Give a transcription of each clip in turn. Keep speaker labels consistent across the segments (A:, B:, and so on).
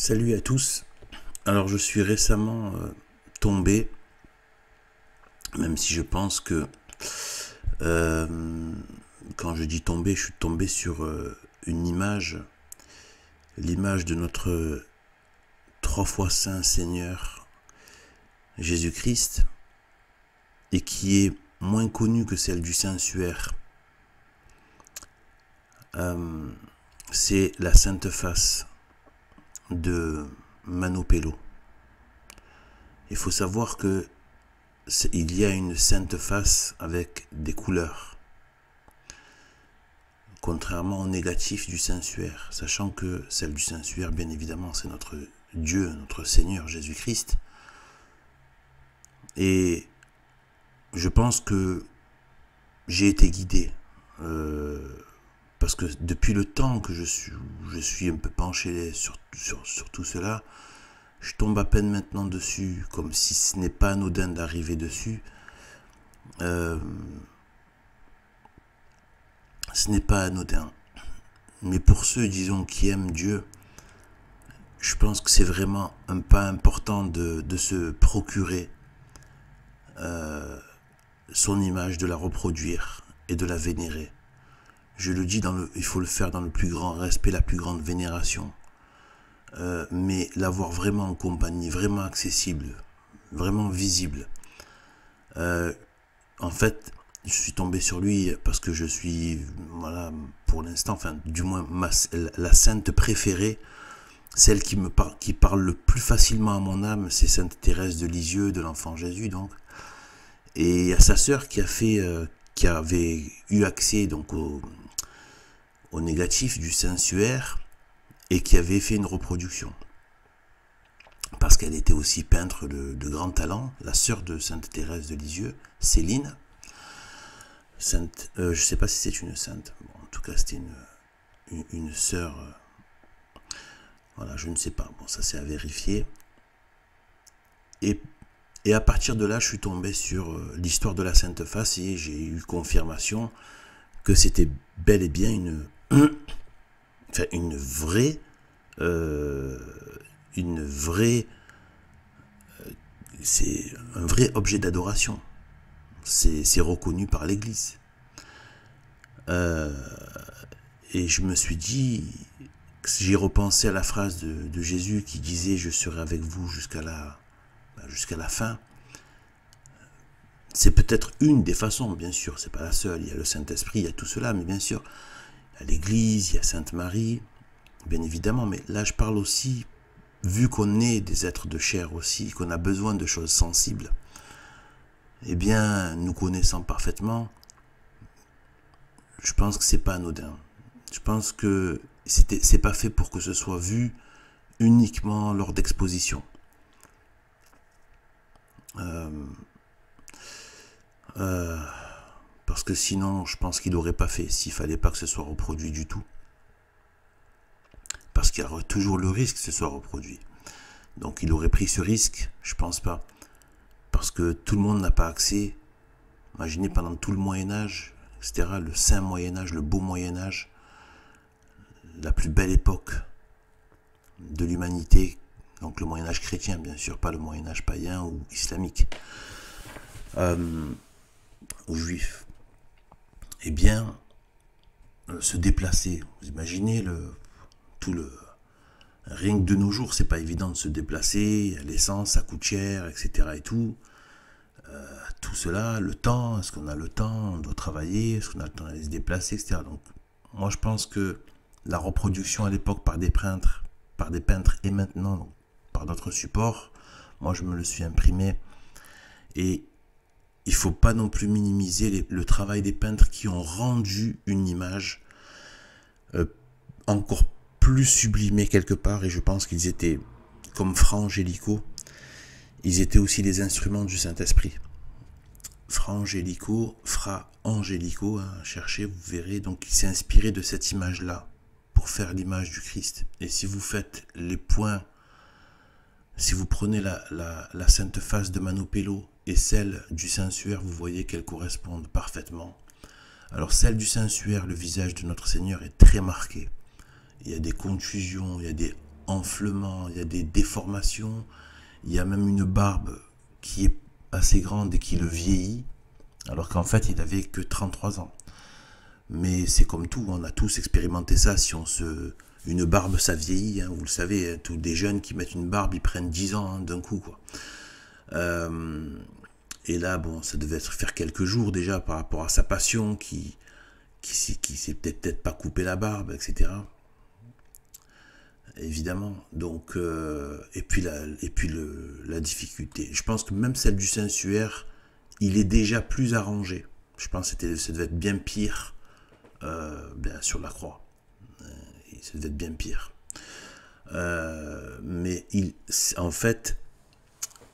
A: Salut à tous. Alors je suis récemment tombé, même si je pense que quand je dis tomber, je suis tombé sur une image, l'image de notre trois fois saint Seigneur Jésus-Christ, et qui est moins connue que celle du Saint-Suaire. C'est la Sainte Face de Mano Pello. Il faut savoir que il y a une Sainte Face avec des couleurs, contrairement au négatif du Saint-Suaire, sachant que celle du Saint-Suaire, bien évidemment, c'est notre Dieu, notre Seigneur Jésus-Christ. Et je pense que j'ai été guidé, parce que depuis le temps que je suis un peu penché sur tout cela, je tombe à peine maintenant dessus, comme si ce n'est pas anodin d'arriver dessus. Ce n'est pas anodin. Mais pour ceux, disons, qui aiment Dieu, je pense que c'est vraiment un pas important de se procurer son image, de la reproduire et de la vénérer. Je le dis, il faut le faire dans le plus grand respect, la plus grande vénération. Mais l'avoir vraiment en compagnie, vraiment accessible, vraiment visible. En fait, je suis tombé sur lui parce que je suis, voilà, pour l'instant, enfin, du moins, la sainte préférée, celle qui parle le plus facilement à mon âme, c'est Sainte Thérèse de Lisieux, de l'Enfant Jésus, donc. Et il y a sa sœur qui avait eu accès donc au négatif du Saint-Suaire et qui avait fait une reproduction. Parce qu'elle était aussi peintre de grand talent, la sœur de Sainte Thérèse de Lisieux, Céline. Je ne sais pas si c'est une sainte. Bon, en tout cas, c'était une sœur. Voilà, je ne sais pas. Bon, ça c'est à vérifier. Et à partir de là, je suis tombé sur l'histoire de la Sainte Face et j'ai eu confirmation que c'était bel et bien une vraie, c'est un vrai objet d'adoration. C'est reconnu par l'Église. Et je me suis dit, j'ai repensé à la phrase de Jésus qui disait « Je serai avec vous jusqu'à la fin ». C'est peut-être une des façons, bien sûr, c'est pas la seule. Il y a le Saint-Esprit, il y a tout cela, mais bien sûr, il y a l'Église, il y a Sainte Marie, bien évidemment. Mais là, je parle aussi, vu qu'on est des êtres de chair aussi, qu'on a besoin de choses sensibles, eh bien, nous connaissant parfaitement, je pense que c'est pas anodin. Je pense que c'est pas fait pour que ce soit vu uniquement lors d'expositions. Parce que sinon, je pense qu'il n'aurait pas fait, s'il fallait pas que ce soit reproduit du tout. Parce qu'il y a toujours le risque que ce soit reproduit. Donc il aurait pris ce risque, je pense pas. Parce que tout le monde n'a pas accès. Imaginez pendant tout le Moyen-Âge, etc., le saint Moyen-Âge, le beau Moyen-Âge, la plus belle époque de l'humanité, donc le Moyen-Âge chrétien, bien sûr, pas le Moyen-Âge païen ou islamique, ou juif. Eh bien, se déplacer, vous imaginez rien que de nos jours, c'est pas évident de se déplacer, l'essence, ça coûte cher, etc. et tout. Tout cela, le temps, est-ce qu'on a le temps, on doit travailler, est-ce qu'on a le temps d'aller se déplacer, etc. Donc, moi je pense que la reproduction à l'époque par des peintres et maintenant donc, par d'autres supports, moi je me le suis imprimé. Et il ne faut pas non plus minimiser le travail des peintres qui ont rendu une image encore plus sublimée quelque part. Et je pense qu'ils étaient, comme Fra Angelico, ils étaient aussi les instruments du Saint-Esprit. Fra Angelico, hein, cherchez, vous verrez. Donc il s'est inspiré de cette image-là pour faire l'image du Christ. Et si vous faites les points, si vous prenez la Sainte Face de Mano Pello et celle du Saint-Suaire, vous voyez qu'elles correspondent parfaitement. Alors celle du Saint-Suaire, le visage de notre Seigneur est très marqué. Il y a des contusions, il y a des enflements, il y a des déformations, il y a même une barbe qui est assez grande et qui le vieillit, alors qu'en fait il avait que 33 ans. Mais c'est comme tout, on a tous expérimenté ça. Si on se... Une barbe, ça vieillit, hein, vous le savez, hein, tous des jeunes qui mettent une barbe, ils prennent 10 ans hein, d'un coup, quoi. Et là, bon, ça devait être faire quelques jours déjà par rapport à sa passion, qui s'est peut-être pas coupé la barbe, etc. Évidemment. Donc, et puis la difficulté. Je pense que même celle du sensuaire, il est déjà plus arrangé. Je pense que ça devait être bien pire bien sur la croix. Ça devait être bien pire. Mais en fait,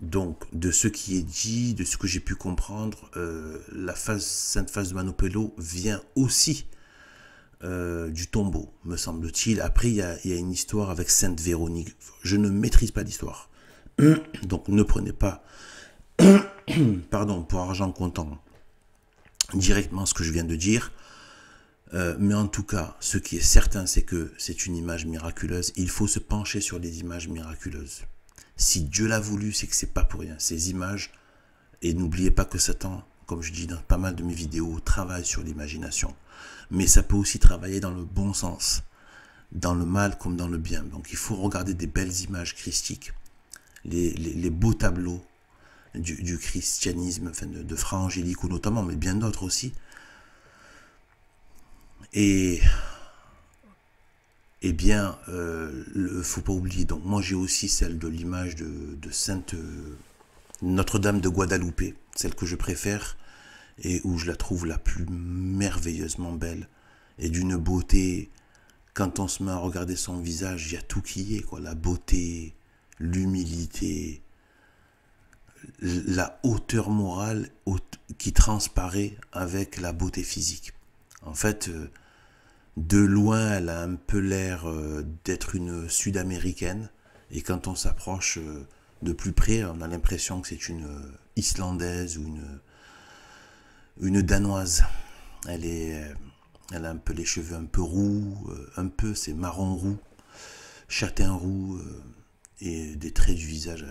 A: donc, de ce qui est dit, de ce que j'ai pu comprendre, la Sainte Face de Manoppello vient aussi du tombeau, me semble-t-il. Après, il y a une histoire avec Sainte Véronique. Je ne maîtrise pas l'histoire. Donc, ne prenez pas, pardon, pour argent comptant, directement ce que je viens de dire. Mais en tout cas, ce qui est certain, c'est que c'est une image miraculeuse. Il faut se pencher sur les images miraculeuses. Si Dieu l'a voulu, c'est que c'est pas pour rien. Ces images, et n'oubliez pas que Satan, comme je dis dans pas mal de mes vidéos, travaille sur l'imagination. Mais ça peut aussi travailler dans le bon sens, dans le mal comme dans le bien. Donc il faut regarder des belles images christiques, les beaux tableaux du christianisme, enfin de Fra Angelico notamment, mais bien d'autres aussi. Et bien, faut pas oublier. Donc moi j'ai aussi celle de l'image de Sainte Notre-Dame de Guadalupe, celle que je préfère et où je la trouve la plus merveilleusement belle et d'une beauté. Quand on se met à regarder son visage, il y a tout qui y est, quoi. La beauté, l'humilité, la hauteur morale qui transparaît avec la beauté physique. En fait, de loin, elle a un peu l'air d'être une sud-américaine. Et quand on s'approche de plus près, on a l'impression que c'est une islandaise ou une danoise. Elle a un peu les cheveux un peu roux, c'est marron roux, châtain roux, et des traits du visage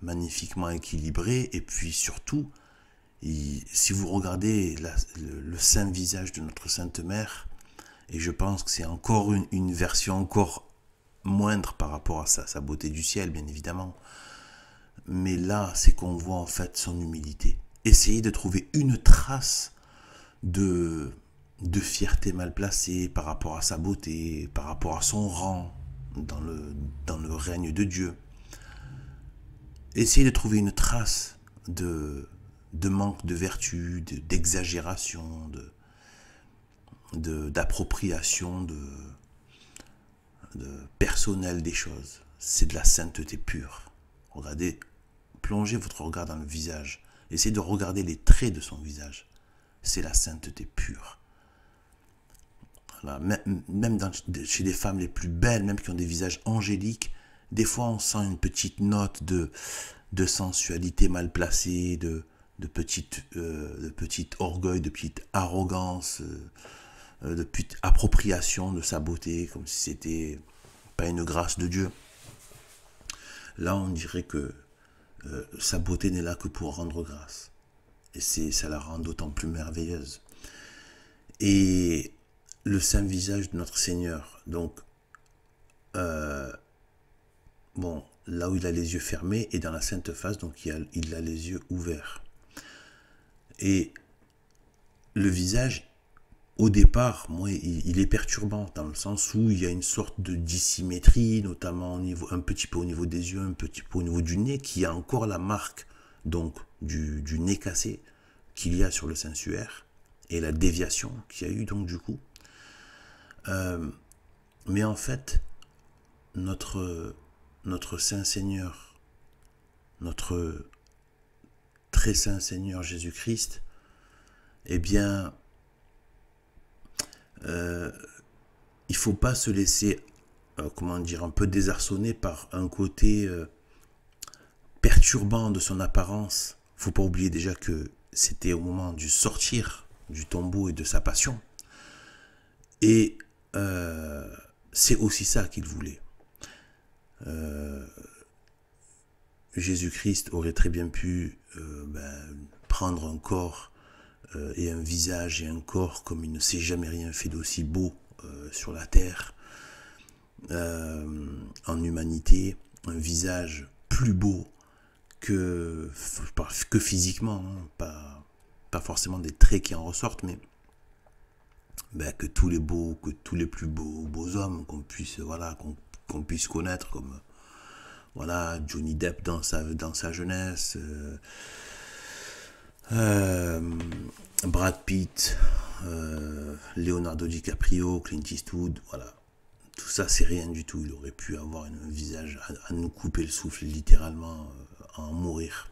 A: magnifiquement équilibrés. Et puis surtout, si vous regardez le saint visage de notre Sainte Mère, et je pense que c'est encore une version encore moindre par rapport à sa beauté du ciel, bien évidemment. Mais là, c'est qu'on voit en fait son humilité. Essayez de trouver une trace de fierté mal placée par rapport à sa beauté, par rapport à son rang dans le règne de Dieu. Essayez de trouver une trace de manque de vertu, d'exagération, d'appropriation de personnel des choses. C'est de la sainteté pure. Regardez, plongez votre regard dans le visage. Essayez de regarder les traits de son visage. C'est la sainteté pure. Voilà. Même chez les femmes les plus belles, même qui ont des visages angéliques, des fois on sent une petite note de sensualité mal placée, de petit orgueil, de petite arrogance, de petite appropriation de sa beauté, comme si c'était pas une grâce de Dieu. Là, on dirait que sa beauté n'est là que pour rendre grâce. Et ça la rend d'autant plus merveilleuse. Et le saint visage de notre Seigneur, donc, bon, là où il a les yeux fermés, et dans la sainte face, donc il a les yeux ouverts. Et le visage, au départ, moi, il est perturbant, dans le sens où il y a une sorte de dissymétrie, notamment un petit peu au niveau des yeux, un petit peu au niveau du nez, qui a encore la marque donc du nez cassé qu'il y a sur le sensuaire, et la déviation qu'il y a eu donc du coup. Mais en fait, notre Saint Seigneur, notre très Saint Seigneur Jésus-Christ, eh bien, il ne faut pas se laisser, comment dire, un peu désarçonner par un côté perturbant de son apparence. Il ne faut pas oublier déjà que c'était au moment du sortir du tombeau et de sa passion. Et c'est aussi ça qu'il voulait. Jésus-Christ aurait très bien pu prendre un corps et un visage et un corps comme il ne s'est jamais rien fait d'aussi beau sur la terre, en humanité, un visage plus beau que physiquement, hein, pas forcément des traits qui en ressortent, mais que tous les plus beaux hommes qu'on puisse, voilà, qu'on puisse connaître, comme voilà, Johnny Depp dans sa jeunesse, Brad Pitt, Leonardo DiCaprio, Clint Eastwood, voilà. Tout ça, c'est rien du tout. Il aurait pu avoir un visage à nous couper le souffle, littéralement, à en mourir.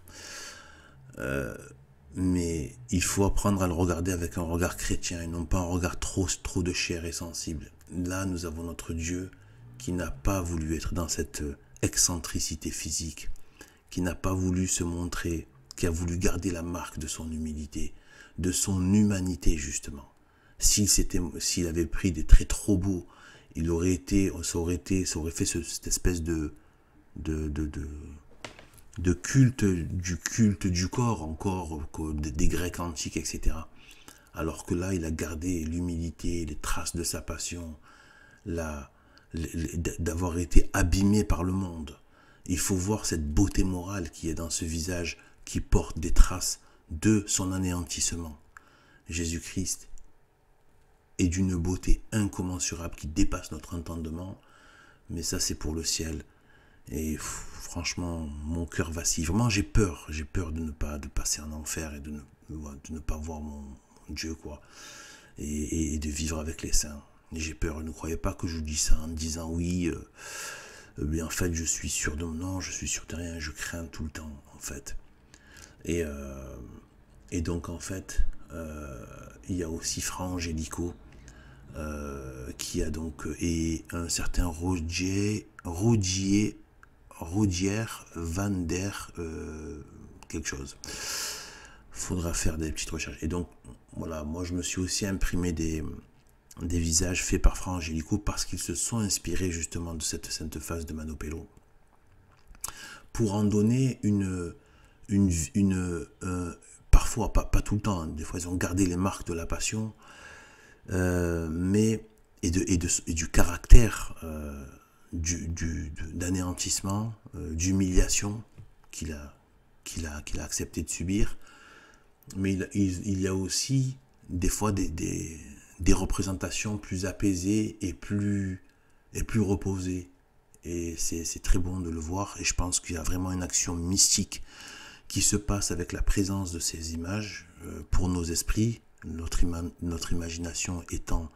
A: Mais il faut apprendre à le regarder avec un regard chrétien et non pas un regard trop de chair et sensible. Là, nous avons notre Dieu qui n'a pas voulu être dans cette excentricité physique, qui n'a pas voulu se montrer, qui a voulu garder la marque de son humilité, de son humanité justement. S'il avait pris des traits trop beaux, ça aurait fait cette espèce de culte du corps, encore des Grecs antiques, etc. Alors que là, il a gardé l'humilité, les traces de sa passion, d'avoir été abîmé par le monde. Il faut voir cette beauté morale qui est dans ce visage qui porte des traces de son anéantissement. Jésus-Christ est d'une beauté incommensurable qui dépasse notre entendement, mais ça c'est pour le ciel. Et franchement, mon cœur vacille. Vraiment, j'ai peur de passer en enfer et de ne pas voir mon Dieu, quoi, et de vivre avec les saints. J'ai peur. Ne croyez pas que je vous dis ça en disant oui, mais en fait je suis sûr de non, je suis sûr de rien, je crains tout le temps en fait. Et donc en fait, il y a aussi Fra Angelico, qui a donc, et un certain Rogier Van der quelque chose. Faudra faire des petites recherches. Et donc voilà, moi je me suis aussi imprimé des visages faits par Fra Angelico parce qu'ils se sont inspirés justement de cette sainte face de Manopello pour en donner parfois, pas tout le temps, hein, des fois ils ont gardé les marques de la passion, mais et du caractère, d'anéantissement, d'humiliation qu'il a accepté de subir. Mais il y a aussi des fois des représentations plus apaisées et plus reposées. Et c'est très bon de le voir. Et je pense qu'il y a vraiment une action mystique qui se passe avec la présence de ces images pour nos esprits, notre imagination étant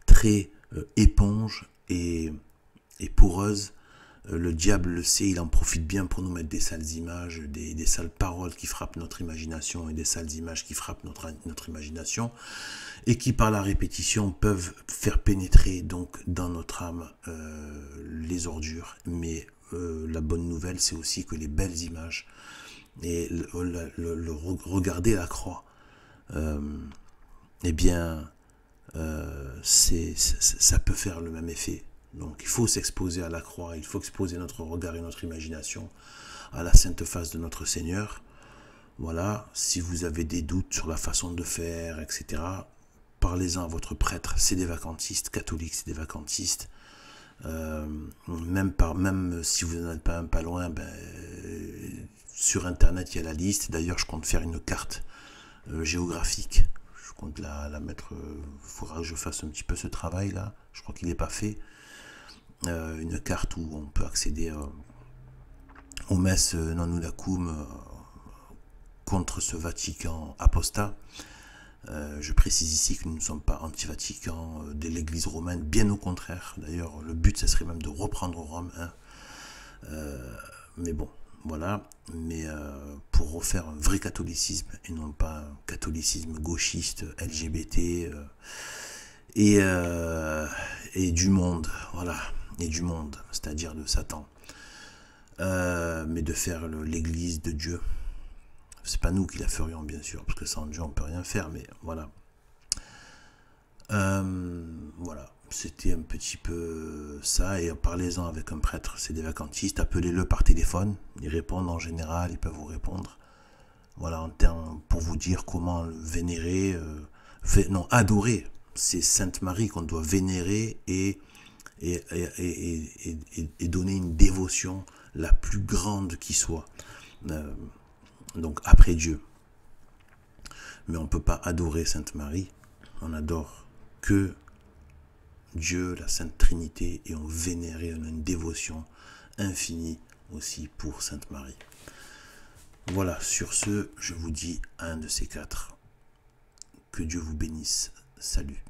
A: très éponge et poreuse. Le diable le sait, il en profite bien pour nous mettre des sales images, des sales paroles qui frappent notre imagination et des sales images qui frappent notre imagination et qui par la répétition peuvent faire pénétrer donc dans notre âme les ordures. Mais la bonne nouvelle, c'est aussi que les belles images et regarder la croix, eh bien ça peut faire le même effet. Donc il faut s'exposer à la croix, il faut exposer notre regard et notre imagination à la sainte face de notre Seigneur. Voilà, si vous avez des doutes sur la façon de faire, etc., parlez-en à votre prêtre. C'est des vacantistes catholiques, c'est des vacantistes. Même si vous n'êtes pas loin, sur internet il y a la liste. D'ailleurs je compte faire une carte géographique. Je compte la mettre. Il faudra que je fasse un petit peu ce travail là. Je crois qu'il n'est pas fait. Une carte où on peut accéder aux messes Nonulacum contre ce Vatican apostat. Je précise ici que nous ne sommes pas anti-Vatican de l'église romaine, bien au contraire. D'ailleurs, le but, ce serait même de reprendre Rome. Hein. Mais bon, voilà. Mais pour refaire un vrai catholicisme et non pas un catholicisme gauchiste, LGBT et du monde, voilà. Et du monde, c'est-à-dire de Satan. Mais de faire l'église de Dieu. C'est pas nous qui la ferions, bien sûr, parce que sans Dieu on peut rien faire, mais voilà. Voilà, c'était un petit peu ça, et parlez-en avec un prêtre, c'est des vacantistes, appelez-le par téléphone, ils répondent en général, ils peuvent vous répondre. Voilà, en termes, pour vous dire comment vénérer, non, adorer. C'est Sainte Marie qu'on doit vénérer et donner une dévotion la plus grande qui soit. Donc après Dieu. Mais on ne peut pas adorer Sainte Marie, on adore que Dieu, la Sainte Trinité, et on vénère et on a une dévotion infinie aussi pour Sainte Marie. Voilà, sur ce, je vous dis un de ces quatre. Que Dieu vous bénisse. Salut.